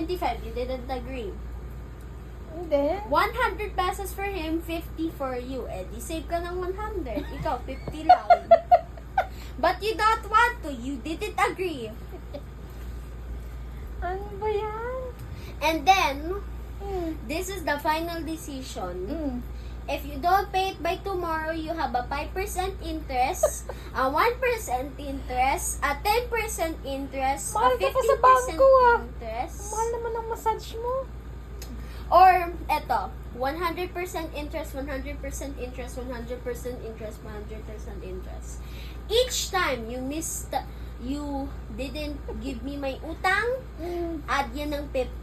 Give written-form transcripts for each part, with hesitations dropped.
75. You didn't agree. And then, 100 pesos for him, 50 for you. Eh, di save ka ng 100. Ikaw, 50 lang. But you don't want to. You didn't agree. ano ba yan? And then, Hmm. this is the final decision. Hmm. If you don't pay it by tomorrow, you have a 5% interest, a 1% interest, a 10% interest, Mahal a ka pa 15% sa bangko, ah. interest, Mahal naman ang massage mo. or eto, 100% interest, 100% interest, 100% interest, 100% interest. Each time you didn't give me my utang, Hmm. add yan ng 50.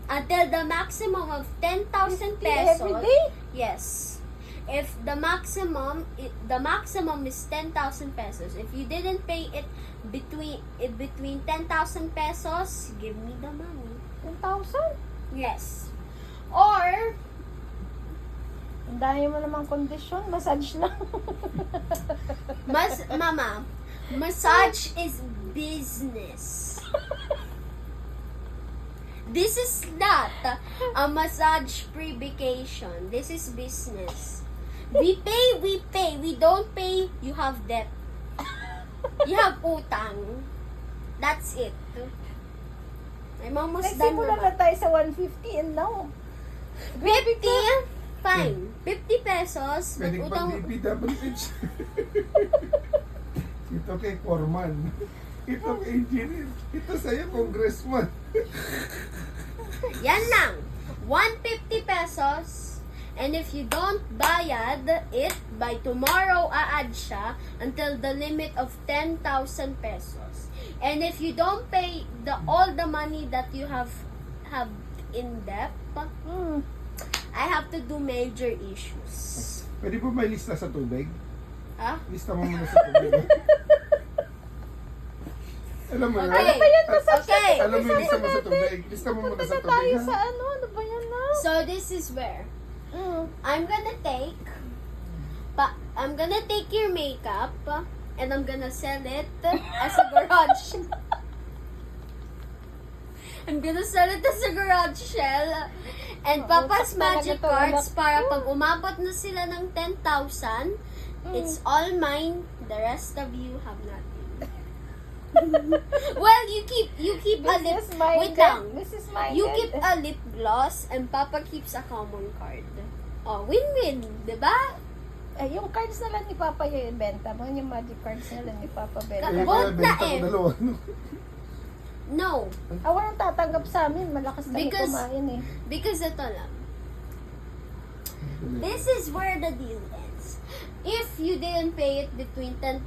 Until the maximum of 10,000 50 pesos. every day? Yes. If the maximum is 10,000 pesos. If you didn't pay it between 10,000 pesos, give me the money. 10,000? Yes. Or Ang dami mo namang kondisyon. Massage lang. mama, massage is business. This is not a massage free vacation. This is business. We pay. We don't pay, you have debt. You have utang. That's it. I'm almost done Nagsimula na tayo sa 150 and now. 50? Fine. 50 pesos. But Pwedeng utang, pang DPWH. Ito kay Foreman. Ito kay Engineer. Ito sa'yo, Congressman. yan lang. 150 pesos. And if you don't bayad it, by tomorrow, a-add siya until the limit of 10,000 pesos. And if you don't pay all the money that you have in debt, Hmm. I have to do major issues. Pwede po may lista sa tubig? Ah? Lista mo muna sa tubig. Alam mo Okay. Ano ba yan? Massage Okay. Alam mo yung lista mo sa tubig. Lista mo muna Punta sa na tayo tubig. sa Ha? ano ba yan na? So this is where Hmm. I'm gonna take your makeup and I'm gonna sell it as a garage. I'm gonna sell it as a garage sale. And Papa's Talaga Magic to, Cards anak para ko. pag umabot na sila ng 10,000, it's all mine. The rest of you have nothing. Well, you keep a lip. Wait lang. This is my You keep a lip gloss and Papa keeps a common card. Oh, win-win, 'di ba? Yung cards na lang ni Papa yung ibenta mo. Yung magic cards na lang ni Papa benta. Eh, Both kaya na benta ko eh. dalawa. No, Walang tatanggap sa amin. Malakas kami Because- kumain eh. because ito lang. This is where the deal ends. If you didn't pay it between 10,000